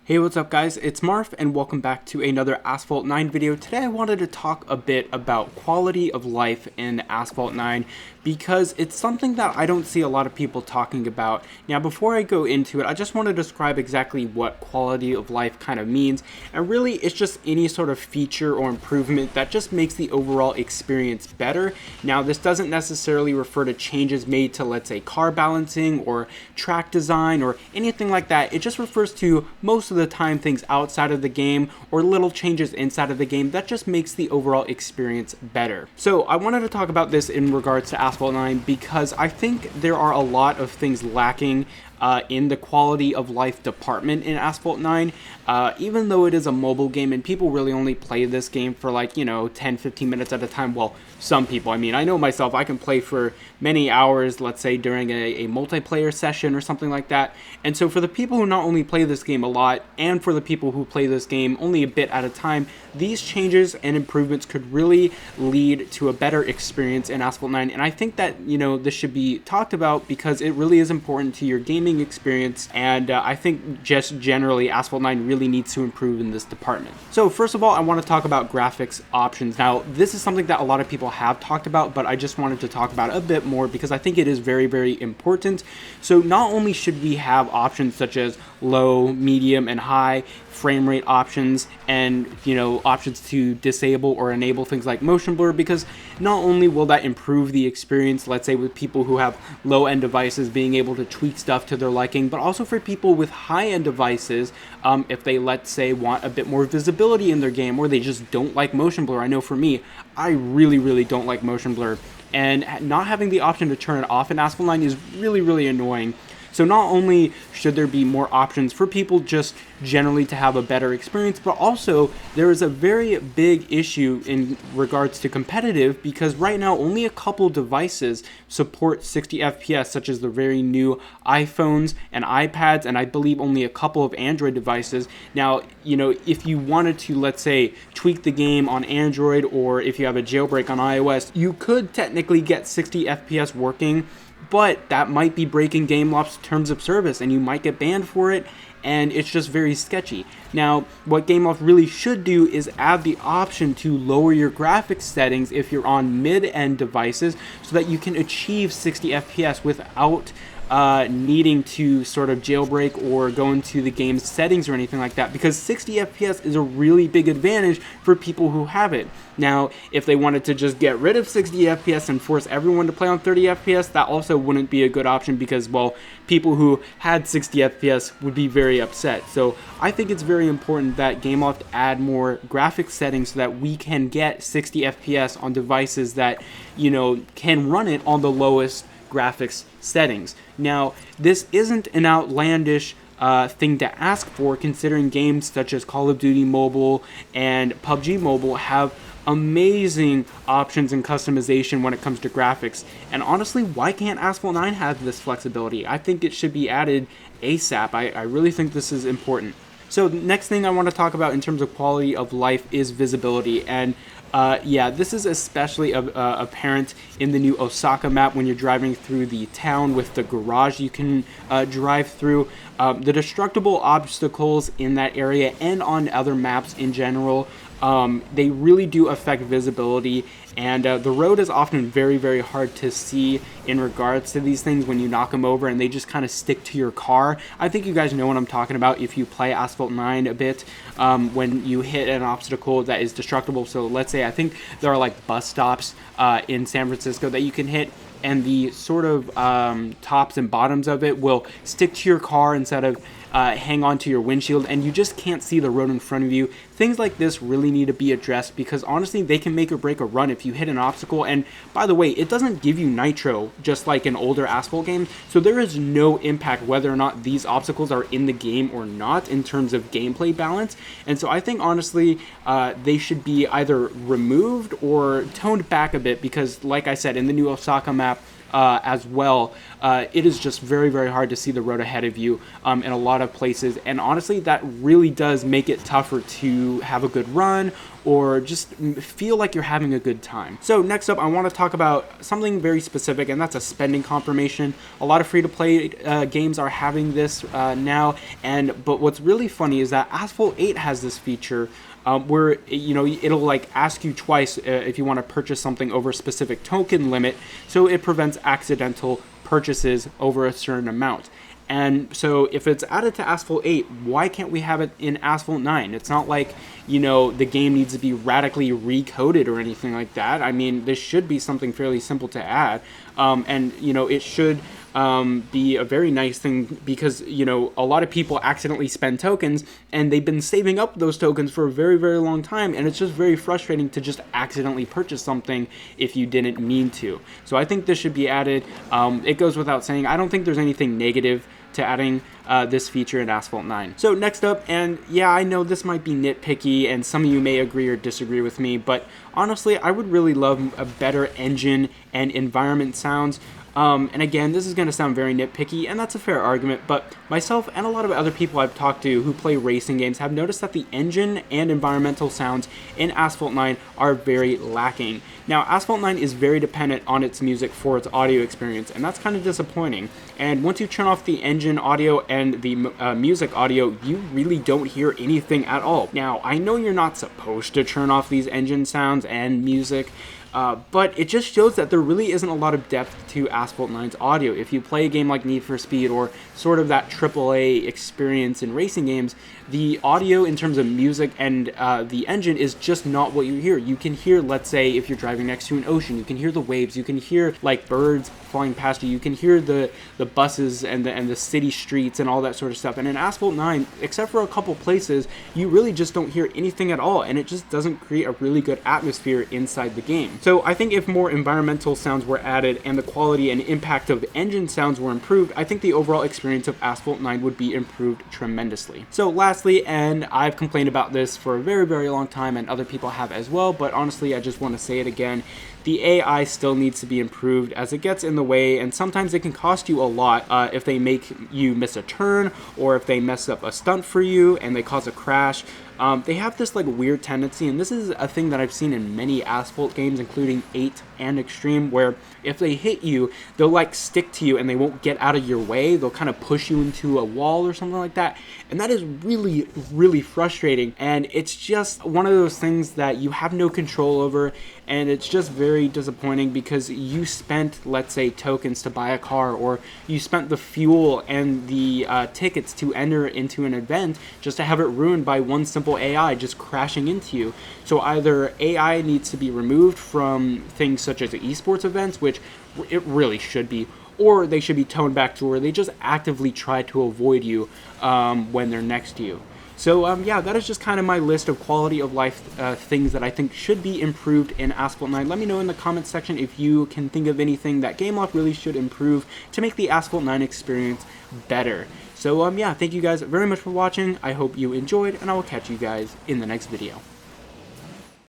Hey, what's up guys? It's Marf and welcome back to another Asphalt 9 video. Today I wanted to talk a bit about quality of life in Asphalt 9 because it's something that I don't see a lot of people talking about. Now before I go into it, I just want to describe exactly what quality of life kind of means, and really it's just any sort of feature or improvement that just makes the overall experience better. Now this doesn't necessarily refer to changes made to, let's say, car balancing or track design or anything like that. It just refers to most of the time things outside of the game or little changes inside of the game that just makes the overall experience better. So I wanted to talk about this in regards to Asphalt 9 because I think there are a lot of things lacking in the quality of life department in Asphalt 9, even though it is a mobile game and people really only play this game for 10-15 minutes at a time. Well, some people, I mean, I know myself, I can play for many hours, let's say during a multiplayer session or something like that. And so for the people who not only play this game a lot and for the people who play this game only a bit at a time, these changes and improvements could really lead to a better experience in Asphalt 9. And I think that, this should be talked about because it really is important to your gaming experience, and I think just generally Asphalt 9 really needs to improve in this department. So first of all, I want to talk about graphics options. Now this is something that a lot of people have talked about, but I just wanted to talk about it a bit more because I think it is very, very important. So not only should we have options such as low, medium, and high frame rate options, and options to disable or enable things like motion blur, because not only will that improve the experience, let's say with people who have low end devices being able to tweak stuff to their liking, but also for people with high end devices, if they, let's say, want a bit more visibility in their game, or they just don't like motion blur. I know for me, I really don't like motion blur, and not having the option to turn it off in Asphalt 9 is really annoying. So not only should there be more options for people just generally to have a better experience, but also there is a very big issue in regards to competitive, because right now only a couple devices support 60 FPS, such as the very new iPhones and iPads, and I believe only a couple of Android devices. Now, if you wanted to, let's say, tweak the game on Android, or if you have a jailbreak on iOS, you could technically get 60 FPS working, but that might be breaking GameLoft's terms of service and you might get banned for it, and it's just very sketchy. Now, what GameLoft really should do is add the option to lower your graphics settings if you're on mid-end devices, so that you can achieve 60 FPS without needing to sort of jailbreak or go into the game's settings or anything like that, because 60 FPS is a really big advantage for people who have it. Now, if they wanted to just get rid of 60 FPS and force everyone to play on 30 FPS, that also wouldn't be a good option, because, well, people who had 60 FPS would be very upset. So I think it's very important that GameLoft add more graphics settings so that we can get 60 FPS on devices that, can run it on the lowest graphics settings. Now, this isn't an outlandish thing to ask for, considering games such as Call of Duty Mobile and PUBG Mobile have amazing options and customization when it comes to graphics. And honestly, why can't Asphalt 9 have this flexibility? I think it should be added ASAP. I really think this is important. So the next thing I want to talk about in terms of quality of life is visibility, and this is especially apparent in the new Osaka map when you're driving through the town with the garage you can drive through. The destructible obstacles in that area and on other maps in general, they really do affect visibility, and the road is often very hard to see in regards to these things when you knock them over and they just kind of stick to your car. I think you guys know what I'm talking about if you play Asphalt 9 a bit, when you hit an obstacle that is destructible. So let's say, I think there are like bus stops in San Francisco that you can hit, and the sort of tops and bottoms of it will stick to your car instead of hang on to your windshield, and you just can't see the road in front of you. Things like this really need to be addressed, because honestly they can make or break a run if you hit an obstacle. And by the way, it doesn't give you nitro just like an older Asphalt game, so there is no impact whether or not these obstacles are in the game or not in terms of gameplay balance. And so I think honestly they should be either removed or toned back a bit, because like I said, in the new Osaka map, as well, it is just very hard to see the road ahead of you in a lot of places, and honestly that really does make it tougher to have a good run or just feel like you're having a good time. So next up, I want to talk about something very specific, and that's a spending confirmation. A lot of free-to-play games are having this now, but what's really funny is that Asphalt 8 has this feature where it'll like ask you twice if you want to purchase something over a specific token limit, so it prevents accidental purchases over a certain amount. And so if it's added to Asphalt 8, why can't we have it in Asphalt 9? It's not like, the game needs to be radically recoded or anything like that. I mean, this should be something fairly simple to add. It should be a very nice thing because, a lot of people accidentally spend tokens and they've been saving up those tokens for a very, very long time. And it's just very frustrating to just accidentally purchase something if you didn't mean to. So I think this should be added. It goes without saying, I don't think there's anything negative to adding this feature in Asphalt 9. So next up, and yeah, I know this might be nitpicky and some of you may agree or disagree with me, but honestly, I would really love a better engine and environment sounds. And again, this is going to sound very nitpicky, and that's a fair argument, but myself and a lot of other people I've talked to who play racing games have noticed that the engine and environmental sounds in Asphalt 9 are very lacking. Now, Asphalt 9 is very dependent on its music for its audio experience, and that's kind of disappointing. And once you turn off the engine audio and the music audio, you really don't hear anything at all. Now, I know you're not supposed to turn off these engine sounds and music, but it just shows that there really isn't a lot of depth to Asphalt 9's audio. If you play a game like Need for Speed or sort of that AAA experience in racing games, the audio in terms of music and the engine is just not what you hear. You can hear, let's say, if you're driving next to an ocean, you can hear the waves, you can hear like birds flying past you, you can hear the buses and the city streets and all that sort of stuff. And in Asphalt 9, except for a couple places, you really just don't hear anything at all, and it just doesn't create a really good atmosphere inside the game. So I think if more environmental sounds were added and the quality and impact of the engine sounds were improved, I think the overall experience of Asphalt 9 would be improved tremendously. So lastly, and I've complained about this for a very, very long time, and other people have as well, but honestly, I just want to say it again. The AI still needs to be improved as it gets in the way, and sometimes it can cost you a lot if they make you miss a turn or if they mess up a stunt for you and they cause a crash. They have this like weird tendency, and this is a thing that I've seen in many Asphalt games, including 8 and Extreme, where if they hit you, they'll like stick to you and they won't get out of your way. They'll kind of push you into a wall or something like that, and that is really, really frustrating. And it's just one of those things that you have no control over, and it's just very disappointing because you spent, let's say, tokens to buy a car, or you spent the fuel and the tickets to enter into an event just to have it ruined by one simple AI just crashing into you. So either AI needs to be removed from things such as esports events, which it really should be, or they should be toned back to where they just actively try to avoid you when they're next to you. So yeah, that is just kind of my list of quality of life things that I think should be improved in Asphalt 9. Let me know in the comments section if you can think of anything that Gameloft really should improve to make the Asphalt 9 experience better. So yeah, thank you guys very much for watching. I hope you enjoyed, and I will catch you guys in the next video.